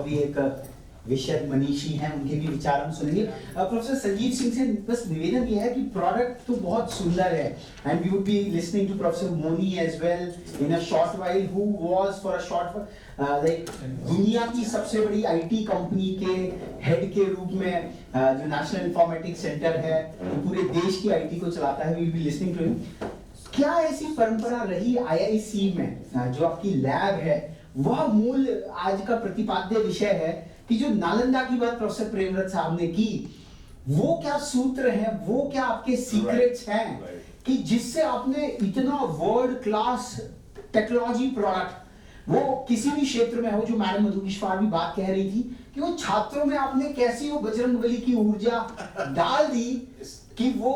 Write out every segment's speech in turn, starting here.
अभी एक विषय मनीषी हैं, उनके भी विचार हम सुनेंगे। प्रोफेसर संजीव सिंह से बस निवेदन ये है कि प्रोडक्ट तो बहुत सुंदर है and we would be listening to professor Moni as well in a short while who was for a short like दुनिया की सबसे बड़ी आईटी कंपनी के हेड के रूप में जो नेशनल इंफॉर्मेटिक्स सेंटर है पूरे देश की आईटी को चलाता है। We will be listening to him. क्या ऐसी परंपरा रही आईआईसी में जो आपकी लैब है, वह मूल आज का प्रतिपाद्य विषय है कि जो नालंदा की बात प्रोफेसर प्रेमव्रत साहब ने की, वो क्या सूत्र हैं, वो क्या आपके सीक्रेट्स हैं कि जिससे आपने इतना वर्ल्ड क्लास टेक्नोलॉजी प्रोडक्ट वो किसी भी क्षेत्र में हो, जो मैडम मधु विश्वास भी बात कह रही थी कि वो छात्रों में आपने कैसी वो बजरंगबली की ऊर्जा डाल दी कि वो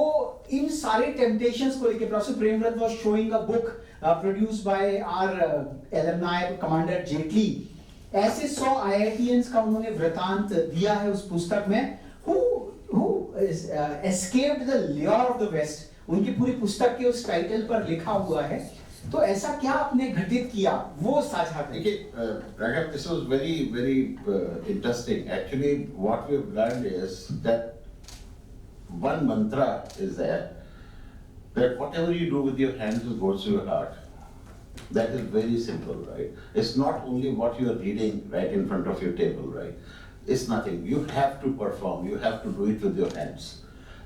इन सारे टेम्पटेशंस को लेके professor Premvrat was showing a book produced by our alumni commander Jaitley. ऐसे 100 आईआईटीएंस का उन्होंने वृतांत दिया है उस पुस्तक में। Who escaped the lure of the West, उनकी पूरी पुस्तक के उस टाइटल पर लिखा हुआ है। तो ऐसा क्या आपने घटित किया, वो साझा करें। देखिए Raghav, this was very interesting. Actually, what we've learned is that one mantra is there, that whatever you do with your hands goes to your heart. That is very simple, right? It's not only what you are reading right in front of your table, right? It's nothing. You have to perform. You have to do it with your hands.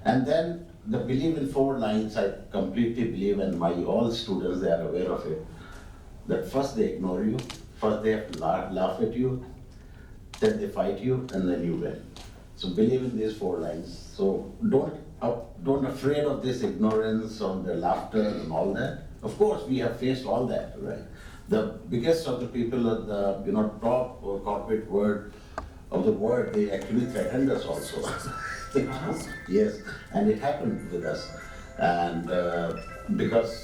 And then the belief in 4 lines, I completely believe, and my all students, they are aware of it, that first they ignore you, first they have to laugh at you, then they fight you, and then you win. So believe in these 4 lines. So don't afraid of this ignorance, of the laughter and all that. Of course, we have faced all that, right? The biggest of the people at the top corporate world of the world, they actually threatened us also. Yes, and it happened with us, and because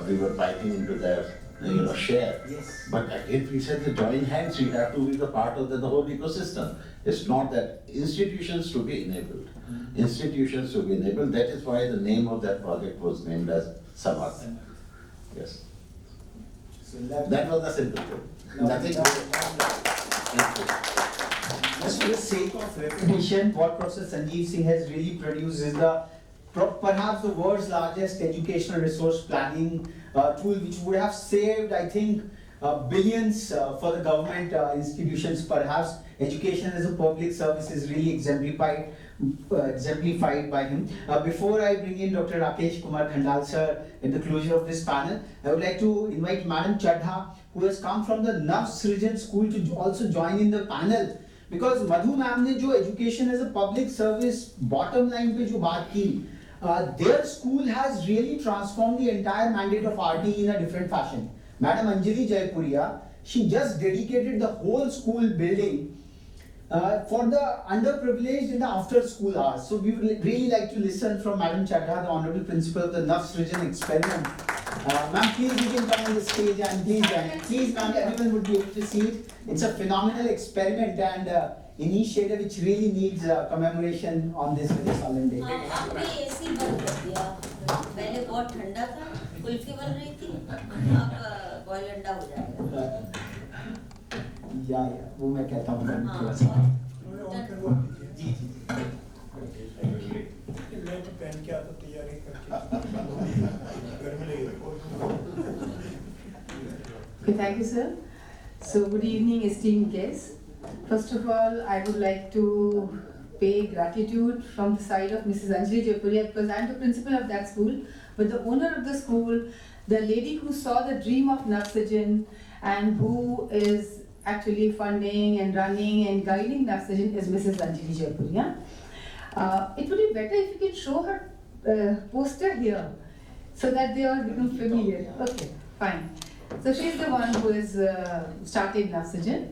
we were biting into their share. Yes. But again, we said to join hands, you have to be the part of the whole ecosystem. It's not that institutions to be enabled. Institutions to be enabled. That is why the name of that project was named as Samarth. Yes. So That was the simple thing. Nothing. Just for the sake of repetition, what Professor Sanjeev Singh has really produced is perhaps the world's largest educational resource planning tool, which would have saved, I think, billions for the government institutions. Perhaps education as a public service is really exemplified by him. Before I bring in Dr. Rakesh Kumar Khandal sir at the closure of this panel, I would like to invite Madam Chadha, who has come from the Nav Srijan school, to also join in the panel. Because Madhu ma'am ने जो education as a public service bottom line पे जो बात की, their school has really transformed the entire mandate of RT in a different fashion. Madam Anjali Jaipuria, she just dedicated the whole school building for the underprivileged in the after school hours. So we would really like to listen from Madam Chadha, the Honorable Principal of the Nav Srijan Experiment. Ma'am, please you can come on the stage and please ma'am, everyone would be able to see it. It's a phenomenal experiment and initiative which really needs commemoration on this very solemn day. आपने AC बंद कर दिया, पहले बहुत ठंडा था, कुल्फी बन रही थी, अब बॉयल अंडा हो जाएगा। या वो मैं कहता हूँ थोड़ा सा। जी जी। मैं तो पहन के आता तैयारी करके घर में ले Okay, thank you, sir. So, good evening, esteemed guests. First of all, I would like to pay gratitude from the side of Mrs. Anjali Jaipuria, because I am the principal of that school, but the owner of the school, the lady who saw the dream of Nav Srijan and who is actually funding and running and guiding Nav Srijan is Mrs. Anjali Jaipuria. It would be better if you could show her poster here so that they all become familiar. Okay, fine. So she is the one who has started Nav Srijan.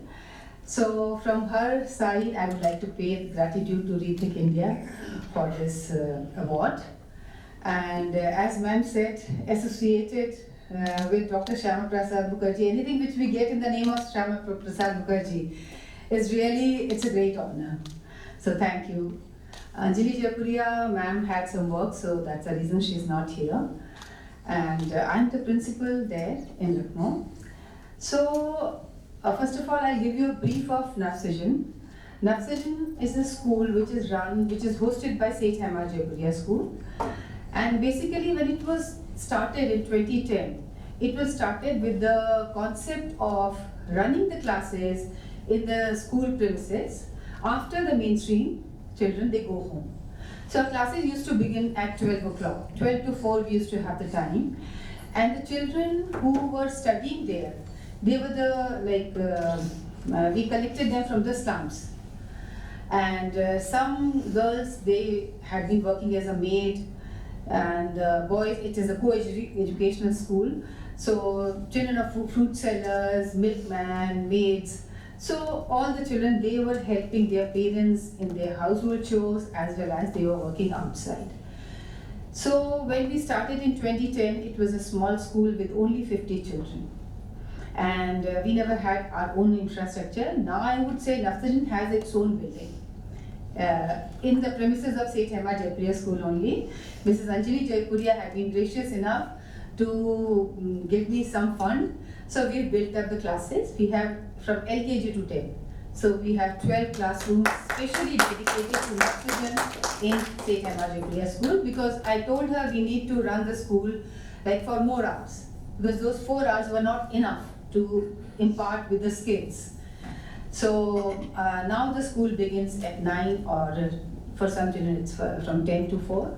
So from her side, I would like to pay gratitude to Rethink India for this award. And as ma'am said, associated with Dr. Shyama Prasad Mukherjee, anything which we get in the name of Shyama Prasad Mukherjee is really, it's a great honor. So thank you. Anjali Jaipuria, ma'am had some work, so that's the reason she's not here. And I'm the principal there in Lucknow. So First of all, I'll give you a brief of Nafsajan. Nafsajan is a school which is hosted by Seth Hema Jaipuria School. And basically, when it was started in 2010, it was started with the concept of running the classes in the school premises. After the mainstream children, they go home. So our classes used to begin at 12 o'clock. 12 to 4 we used to have the time. And the children who were studying there, they were we collected them from the slums. And some girls, they had been working as a maid, and boys, it is a co-educational school. So children of fruit sellers, milkman, maids. So all the children, they were helping their parents in their household chores as well as they were working outside. So when we started in 2010, it was a small school with only 50 children. And we never had our own infrastructure. Now I would say Nafsajan has its own building. In the premises of Seth Hema Jaipuria School only. Mrs. Anjali Jaipuria had been gracious enough to give me some fund. So we built up the classes. We have from LKG to 10. So we have 12 classrooms specially dedicated to Nafsajan in Seth Hema Jaipuria School, because I told her we need to run the school like for more hours, because those 4 hours were not enough to impart with the skills. So now the school begins at 9, or for some children it's from 10 to 4.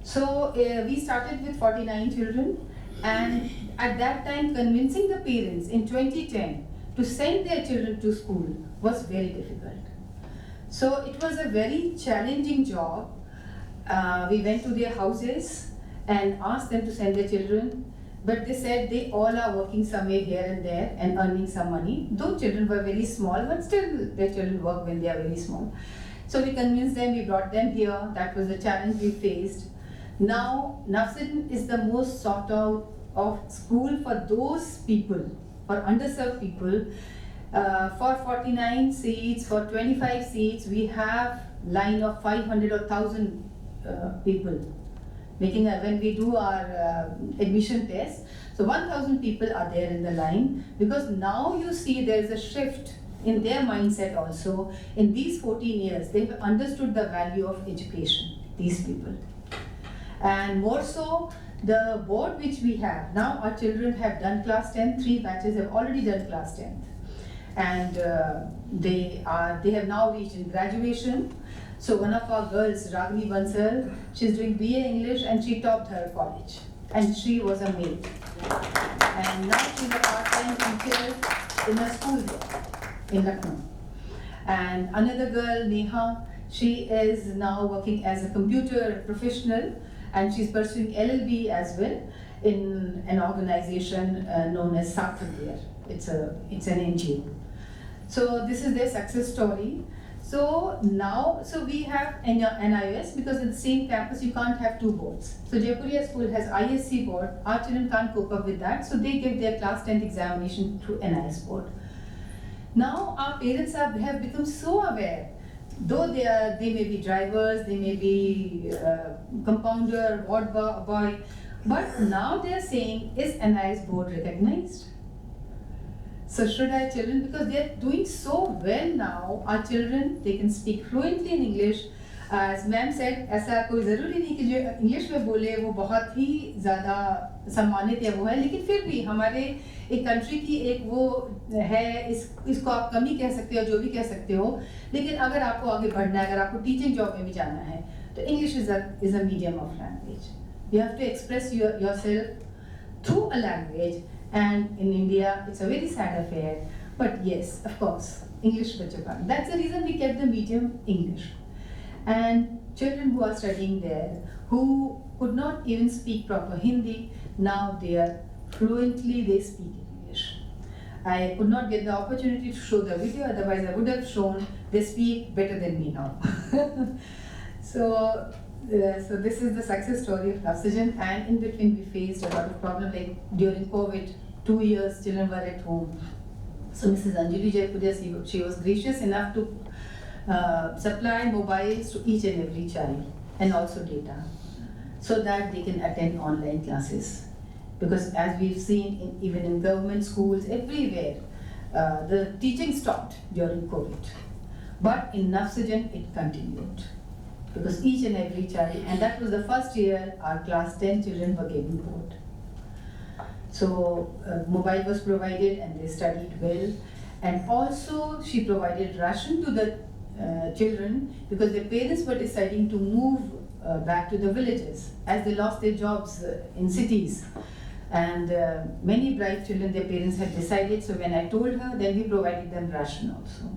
So we started with 49 children, and at that time convincing the parents in 2010 to send their children to school was very difficult. So it was a very challenging job. We went to their houses and asked them to send their children. But they said they all are working somewhere here and there and earning some money. Though children were very small, but still their children work when they are very small. So we convinced them, we brought them here. That was the challenge we faced. Now, Nafsajan is the most sought out of school for those people, for underserved people. For 49 seats, for 25 seats, we have line of 500 or 1,000 people. When we do our admission test, so 1,000 people are there in the line, because now you see there is a shift in their mindset also. In these 14 years, they have understood the value of education, these people. And more so, the board which we have, now our children have done class 10, 3 batches have already done class 10. And they have now reached in graduation. So one of our girls, Ragini Bansal, she's doing BA English and she topped her college. And she was a maid. And now she's a part-time teacher in a school there, in Lucknow. And another girl, Neha, she is now working as a computer professional, and she's pursuing LLB as well in an organization known as Sarthak there. It's an NGO. So this is their success story. So now, we have NIOS, because in the same campus you can't have 2 boards. So Jaipuria School has ISC board. Our children can't cope up with that, so they give their class 10th examination through NIS board. Now our parents have become so aware, though they may be drivers, they may be compounder, ward boy, but now they are saying, is NIS board recognized? So should our children, because they are doing so well now, our children, they can speak fluently in English. As ma'am said, ऐसा कोई ज़रूरी नहीं कि जो English में बोले वो बहुत ही ज़्यादा सम्मानित या वो है, लेकिन फिर भी हमारे एक कंट्री की एक वो है, इसको आप कमी कह सकते हो, जो भी कह सकते हो, लेकिन अगर आपको आगे बढ़ना है, अगर आपको टीचिंग जॉब में भी जाना है, तो English is a medium of language. You have to express yourself through a language. And in India, it's a very sad affair. But yes, of course, English bachcho ka. That's the reason we kept the medium English. And children who are studying there, who could not even speak proper Hindi, now they are fluently, they speak English. I could not get the opportunity to show the video, otherwise I would have shown. They speak better than me now. So this is the success story of Nafsajan, and in between we faced a lot of problems, like during COVID, 2 years children were at home. So Mrs. Anjali Jaipuria, she was gracious enough to supply mobiles to each and every child, and also data, so that they can attend online classes. Because as we've seen, even in government schools, everywhere, the teaching stopped during COVID. But in Nafsajan, it continued. Because each and every child, and that was the first year our class 10 children were given board. So mobile was provided and they studied well. And also she provided ration to the children because their parents were deciding to move back to the villages as they lost their jobs in cities. And many bright children, their parents had decided, so when I told her, then we provided them ration also.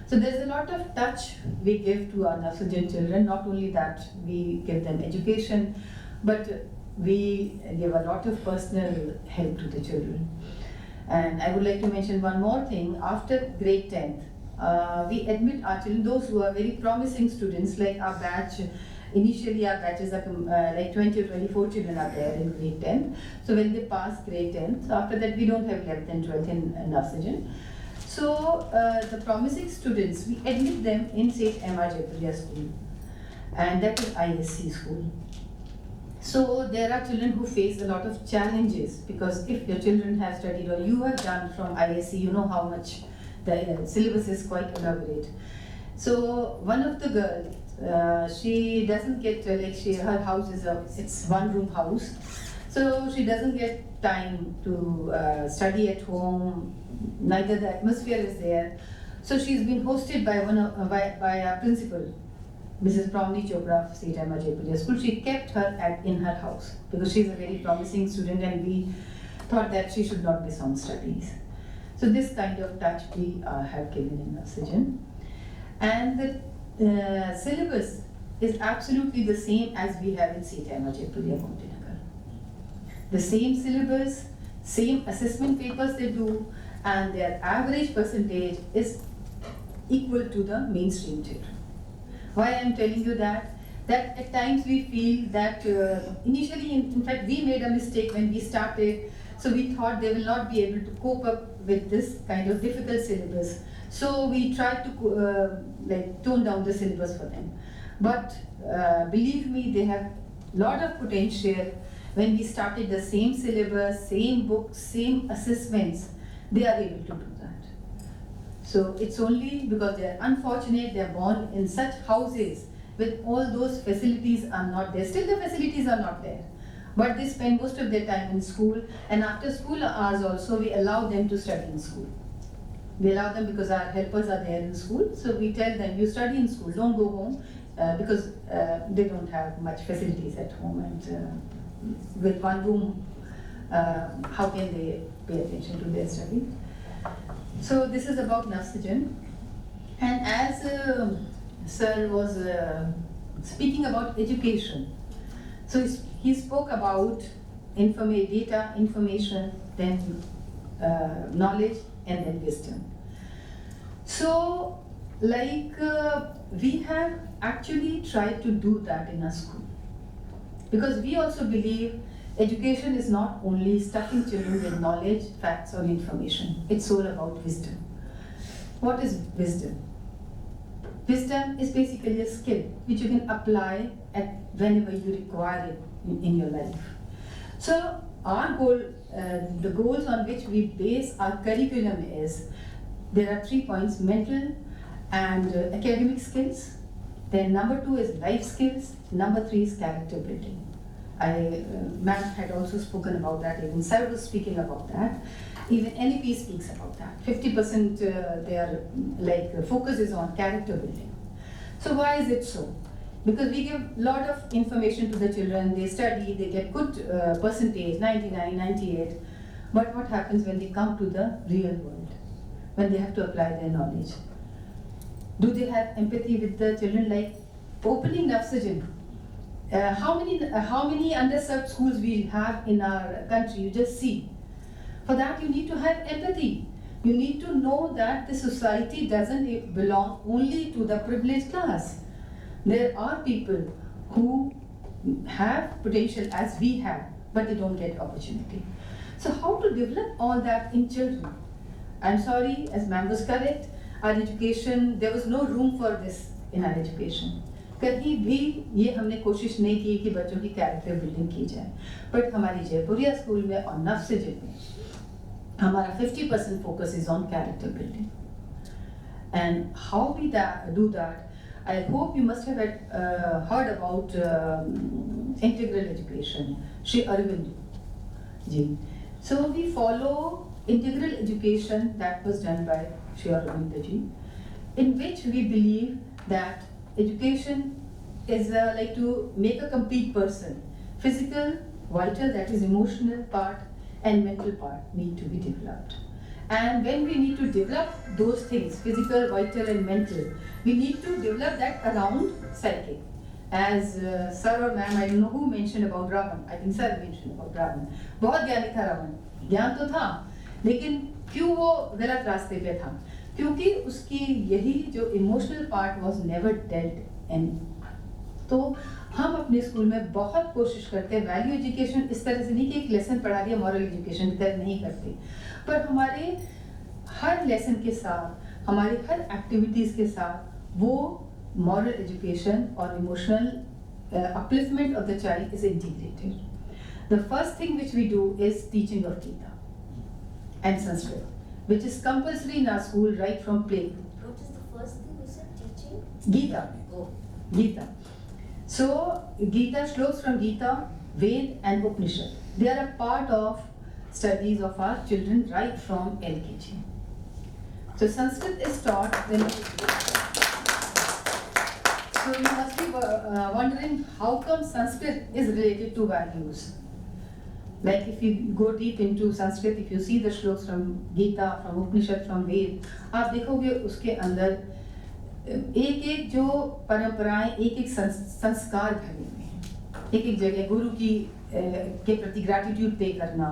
So there's a lot of touch we give to our Nafsajan children, not only that we give them education, but we give a lot of personal help to the children. And I would like to mention one more thing. After grade 10th, we admit our children, those who are very promising students, like our batch. Initially our batches are like 20 or 24 children are there in grade 10th. So when they pass grade 10th, so after that we don't have 11th and 12th in Nafsajan. So the promising students, we admit them in St. M.R. Jaipuria school, and that is ISC school. So there are children who face a lot of challenges because if your children have studied or you have done from ISC, you know how much the syllabus is quite elaborate. So one of the girls, she doesn't get her house is it's one-room house, so she doesn't get time to study at home. Neither the atmosphere is there. So she's been hosted by by our principal, Mrs. Pramni Chopra of St. M.R. Jaipuria School. She kept her in her house because she's a very promising student, and we thought that she should not miss on studies. So this kind of touch we have given in Nafsajan. And the syllabus is absolutely the same as we have in St. M.R. Jaipuria Montinagar. The same syllabus, same assessment papers they do, and their average percentage is equal to the mainstream children. Why I am telling you that? That at times we feel that initially, in fact, we made a mistake when we started. So we thought they will not be able to cope up with this kind of difficult syllabus. So we tried to tone down the syllabus for them. But believe me, they have a lot of potential. When we started the same syllabus, same books, same assessments, they are able to do that. So it's only because they are unfortunate, they are born in such houses with all those facilities are not there. Still the facilities are not there. But they spend most of their time in school, and after school hours also we allow them to study in school. We allow them because our helpers are there in school, so we tell them, you study in school, don't go home, because they don't have much facilities at home, and with one room, how can they pay attention to their study? So this is about Nafsajan. And as Sir was speaking about education, so he spoke about data, information, then knowledge, and then wisdom. So, we have actually tried to do that in our school. Because we also believe education is not only stuffing children with knowledge, facts, or information. It's all about wisdom. What is wisdom? Wisdom is basically a skill which you can apply at whenever you require it in your life. So our goal, the goals on which we base our curriculum is, there are 3 points: mental and academic skills. Then number 2 is life skills. Number 3 is character building. Ma'am had also spoken about that, even Sir was speaking about that. Even NEP speaks about that. 50% their focus is on character building. So why is it so? Because we give a lot of information to the children, they study, they get good percentage, 99, 98. But what happens when they come to the real world? When they have to apply their knowledge? Do they have empathy with the children? Like opening Nafsajan. How many underserved schools we have in our country? You just see. For that you need to have empathy. You need to know that the society doesn't belong only to the privileged class. There are people who have potential as we have, but they don't get opportunity. So how to develop all that in children? I'm sorry, as ma'am was correct, our education, there was no room for this in our education. कहीं भी ये हमने कोशिश नहीं की कि बच्चों की कैरेक्टर बिल्डिंग की जाए, बट हमारी जयपुरिया स्कूल में और नफ्सजन में हमारा 50% focus is on character building. And how we do that, I hope you must have heard about integral education, Shri Arvind ji. So we follow integral education that was done by Shri Arvind ji, in which we believe that education is like to make a complete person. Physical, vital, that is emotional part, and mental part need to be developed. And when we need to develop those things, physical, vital and mental, we need to develop that around psychic. As sir or ma'am, I don't know who mentioned about Ravan, I think sir mentioned about Ravan. बहुत ज्ञानी था रावण, ज्ञान तो था, लेकिन क्यों वो गलत रास्ते पे था? क्योंकि उसकी यही जो emotional part was never dealt in. तो हम अपने स्कूल में बहुत कोशिश करते हैं वैल्यू एजुकेशन इस तरह से नहीं कि एक लेसन पढ़ा दिया मॉरल एजुकेशन की तरह नहीं करते, पर हमारे हर लेसन के साथ, हमारी हर एक्टिविटीज़ के साथ वो मॉरल एजुकेशन और emotional upliftment of the child is integrated. The first thing which we do is teaching of Gita and Sanskrit, which is compulsory in our school right from play. What is the first thing you said? Teaching? Gita. Oh. Gita. So, Gita, shlokas from Gita, Ved and Upanishad. They are a part of studies of our children right from LKG. So, Sanskrit is taught when. So, you must be wondering how come Sanskrit is related to values. Like if you go deep into Sanskrit, if you see the shlokas from Gita, from Upanishad, from Ved, आप देखोगे उसके अंदर एक एक जो परंपराएं, एक एक संस्कार भरे हुए हैं. एक एक जगह गुरु की के प्रति ग्रैटिट्यूड पे करना.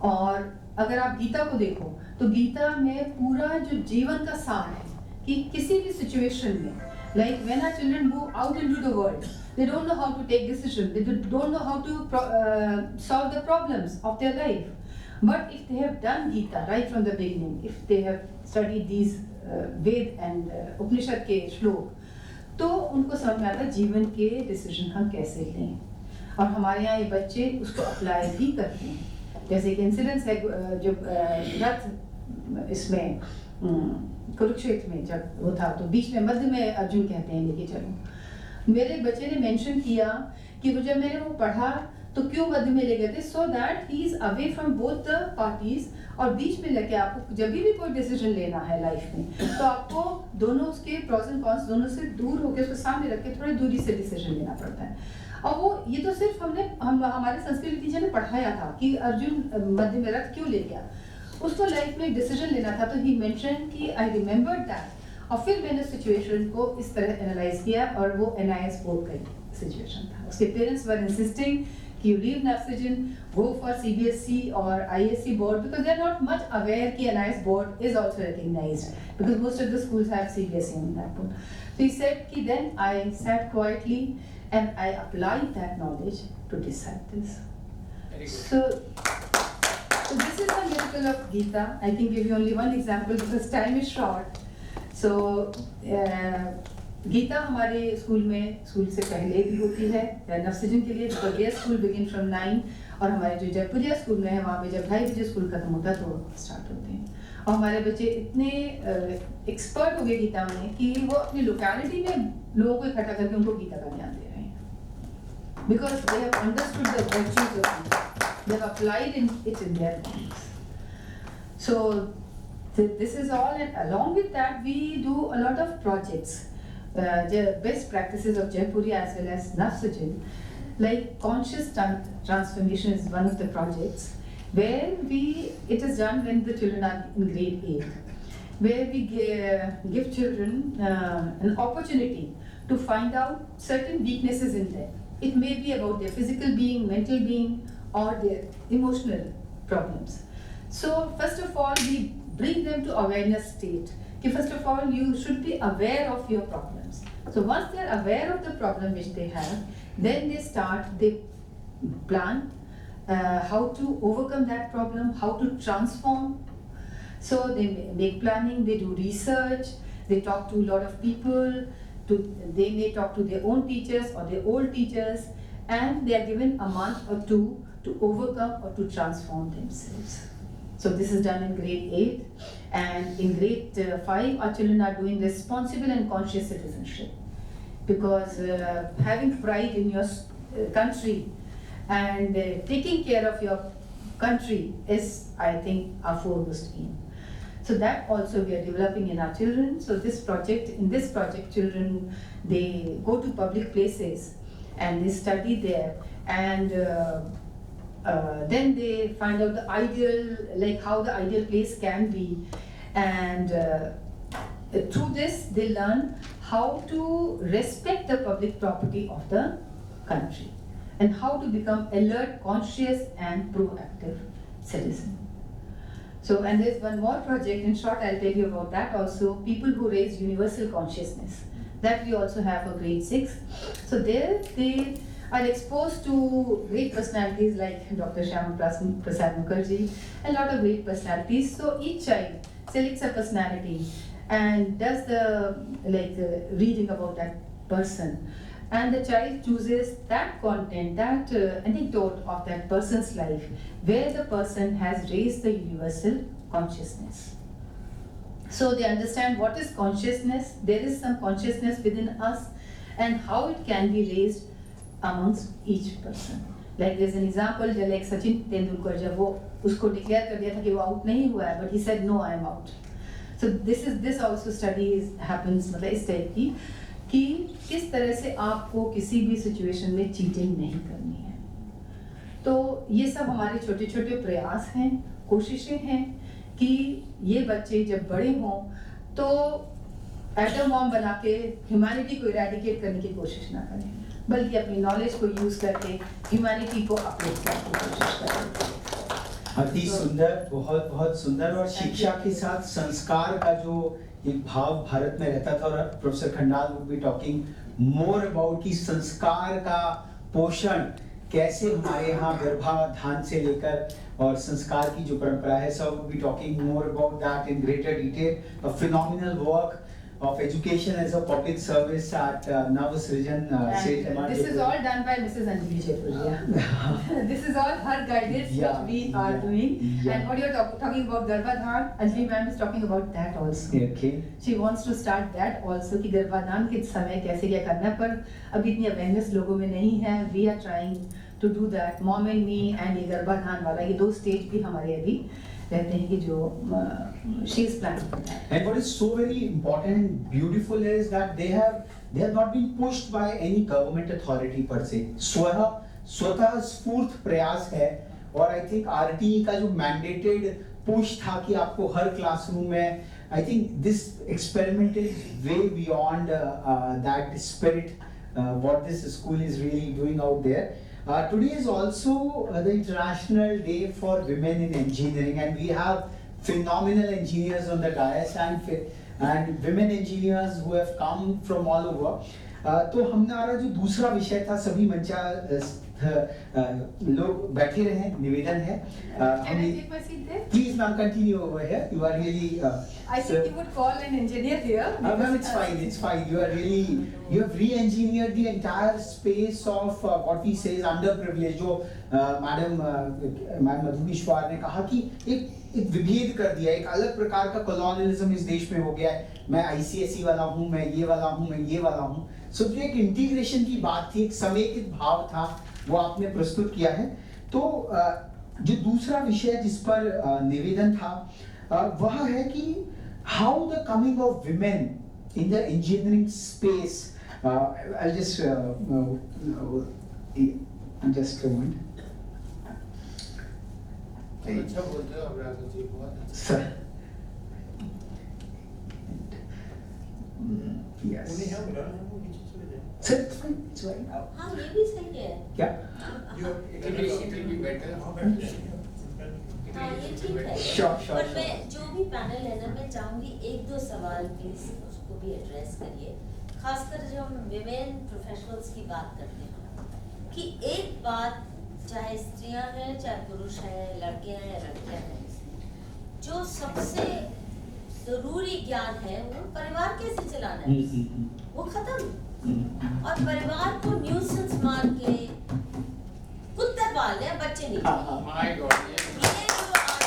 और अगर आप गीता को देखो तो गीता में पूरा जो जीवन का सार है कि किसी भी सिचुएशन में, like when our children move out into the world, they don't know how to take decisions, they don't know how to solve the problems of their life. But if they have done Gita right from the beginning, if they have studied these Veda and Upanishad के श्लोक, तो उनको समझ में आता है जीवन के decision हम कैसे लें. और हमारे यहाँ ये बच्चे उसको अप्लाई भी करते हैं. जैसे एक इंसिडेंस है जो रथ इसमें कुरुक्षेत्र में जब वो था, तो बीच में मध्य में अर्जुन कहते हैं लेके चलो. मेरे बच्चे ने मेंशन किया कि वो जब मैंने वो पढ़ा तो क्यों मध्य में ले गए थे, so that he is away from both the parties. और बीच में लेके आपको जब भी कोई डिसीजन लेना है लाइफ में, तो आपको दोनों उसके प्रोस एंड कॉन्स दोनों से दूर होकर उसको सामने रख के थोड़ी दूरी से डिसीजन लेना पड़ता है. और वो ये तो सिर्फ हमारे संस्कृत टीचर ने पढ़ाया था कि अर्जुन मध्य में रथ क्यों ले गया. उसको लाइफ में डिसीजन लेना था, तो ही मेंशन कि आई रिमेंबर दैट. और फिर मैंने सिचुएशन को इस तरह एनालाइज किया और वो NIS बोर्ड का सिचुएशन था. उसके पेरेंट्स वर इंसिस्टिंग कि you leave Nafsajan, go for CBSE or ISC board, because they are not much aware कि NIS board is also recognized, because most of the schools have CBSE on that board. So he said कि then I sat quietly and I applied that knowledge to decide this. So this is the miracle of Gita. I can give you only one example because time is short. So Gita हमारे school में school से पहले भी होती है नवसृजन के लिए, तो डे स्कूल बिगिन फ्रॉम 9. और हमारे जो जयपुरिया स्कूल में है वहाँ पे जब 2:30 बजे स्कूल खत्म होता है तो स्टार्ट होते हैं. और हमारे बच्चे इतने एक्सपर्ट हो गए गीता में कि वो अपनी लोकेलिटी में लोगों को इकट्ठा करके उनको गीता का ज्ञान दे रहे हैं. Because they have understood the virtues of Gita, they have applied it in their lives. So this is all, and along with that we do a lot of projects. The best practices of Jaipuria as well as Nafsajan, like conscious transformation is one of the projects where it is done when the children are in grade 8, where we give children an opportunity to find out certain weaknesses in them. It may be about their physical being, mental being, or their emotional problems. So first of all, we bring them to awareness state. First of all, you should be aware of your problems. So once they are aware of the problem which they have, then they plan how to overcome that problem, how to transform. So they make planning, they do research, they talk to a lot of people, they may talk to their own teachers or their old teachers, and they are given a month or two to overcome or to transform themselves. So this is done in grade 8, and in grade 5 our children are doing responsible and conscious citizenship, because having pride in your country and taking care of your country is, I think, our foremost aim. So that also we are developing in our children. So in this project, children, they go to public places and they study there, and then they find out the ideal, like how the ideal place can be, and through this they learn how to respect the public property of the country and how to become alert, conscious and proactive citizen. So, and there's one more project, in short I'll tell you about that also, people who raise universal consciousness. That we also have for grade 6. So there they are exposed to great personalities like Dr. Shyama Prasad Mukherjee, and a lot of great personalities. So each child selects a personality and does the reading about that person. And the child chooses that content, that anecdote of that person's life, where the person has raised the universal consciousness. So they understand what is consciousness, there is some consciousness within us, and how it can be raised amongst each person. Like there's an example, like Sachin Tendulkar, जब वो उसको declare कर दिया था कि वो out नहीं हुआ है, but he said no, I am out. So this also study happens, मतलब इस टाइप की, कि किस तरह से आपको किसी भी सिचुएशन में चीटिंग नहीं करनी है. तो ये सब हमारे छोटे छोटे प्रयास हैं, कोशिशें हैं कि ये बच्चे जब बड़े हों तो एटम बॉम्ब बना के ह्यूमैनिटी को इरेडिकेट करने की कोशिश ना करें, बल्कि अपनी नॉलेज को यूज करके ह्यूमैनिटी को अपडेट करने की कोशिश करें. अति सुंदर, बहुत बहुत सुंदर. और शिक्षा के साथ संस्कार का जो एक भाव भारत में रहता था, और professor Khandal would be talking more about कि संस्कार का पोषण कैसे हमारे यहाँ गर्भाधान से लेकर और संस्कार की जो परंपरा है, सब would be talking more about that in greater detail. A phenomenal work of education as a public service at Navasrijan State MR. This is all done by Mrs. Anjali Jaipuria. This is all her guidance Yeah, which we are doing. yeah. And what you're talking about Garbhadhan, Anjali ma'am is talking about that also. Okay. She wants to start that also कि गर्भाधान के समय कैसे क्या करना, पर अभी इतनी awareness लोगों में नहीं है. We are trying to do that. Mom and me and ये गर्भाधान वाला, ये 2 stage भी हमारे अभी रहते हैं कि जो she is planning for that. And what is so very important and beautiful is that they have not been pushed by any government authority per se. स्वतः स्फूर्त प्रयास है. और I think RTE का जो mandated push था कि आपको हर classroom में, I think this experiment is way beyond that spirit what this school is really doing out there. Today is also the International Day for Women in Engineering, and we have phenomenal engineers on the dais and women engineers who have come from all over. तो हमारा जो दूसरा विषय था, सभी मंचा लोग बैठे रहे, निवेदन है. Can I take my seat there? Please ma'am, continue over here. You are really. I think you would call an engineer here. Ma'am, it's fine. It's fine. You have re-engineered the entire space of what we say is underprivileged. जो madam मधु विश्वास ने कहा कि एक विभेद कर दिया, एक अलग प्रकार का कॉलोनियलिज्म इस देश में हो गया है. मैं ICSE वाला हूँ, मैं ये वाला हूँ, मैं ये वाला हूँ. सो जो एक इंटीग्रेशन की बात थी, एक समेकित भाव था, वो आपने प्रस्तुत किया है. तो जो दूसरा विषय जिस पर निवेदन था वह है कि how the coming of women in the engineering space. I'll just a moment. अच्छा बोलते हो अब्राहम जी, बहुत अच्छा. Sir. Yes. उन्हें हम बुला रहे हैं, वो पीछे चले जाएं. Sir, it's fine. It's fine. हाँ ये भी सही है. क्या? You are- हाँ, बैठे. हाँ ये ठीक है. Sure. पर मैं जो भी पैनल है ना, मैं चाहूँगी 1-2 सवाल प्लीज उसको भी एड्रेस करिए, खासकर जब हम विमेन प्रोफेशनल्स की बात करते हैं, कि एक बात चाहे स्त्रियां हैं, चाहे पुरुष हैं, लड़के हैं या लड़कियां हैं, जो सबसे जरूरी ज्ञान है वो परिवार कैसे चलाना है, वो खत्म. और परिवार को न्यूसेंस मान के कुत्ते पाल रहे हैं, बच्चे नहीं. My God, ये जो आज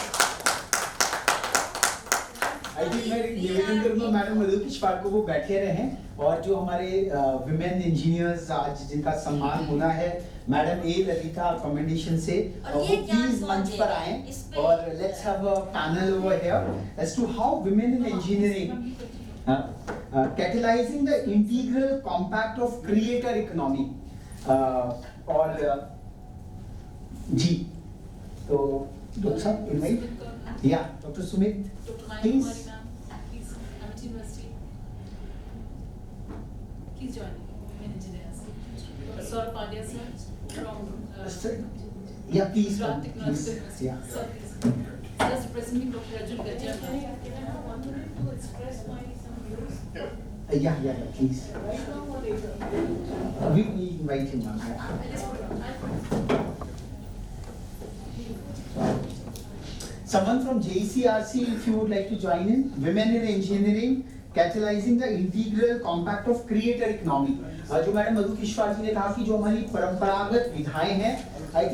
निवेदन करूंगा मैडम मधु किश्वार को वो बैठे रहें, और जो हमारे विमेन इंजीनियर्स आज जिनका सम्मान होना है, मैडम ए ललिता कमेंडेशन से, और वो ये ज्ञान प्लीज कौन मंच पर देगा? आए इस पे- और let's have a panel over here as to how women in engineering catalyzing the integral compact of creator economy और जी, तो डॉक्टर साहब इनवाइट, या doctor Sumit Dr. Maya please. Kumari ma'am, please, Amity University. Please join me, women engineers. Saurabh Pandya sir from Sir, yeah, please Gujarat come, Technological please. University. Yeah. Sir, please. Just representing Dr. Arjun Gajjar ma'am. I wanted to express my some views. Yeah, please. Right now or later? We invite him, ma'am. Yeah. I just put it on. Someone from JCRC, if you would like to join in, women in engineering, catalyzing the integral compact of creator economy. जो madam मधु किश्वार जी ने कहा कि जो हमारी परंपरागत विधाएं हैं, I think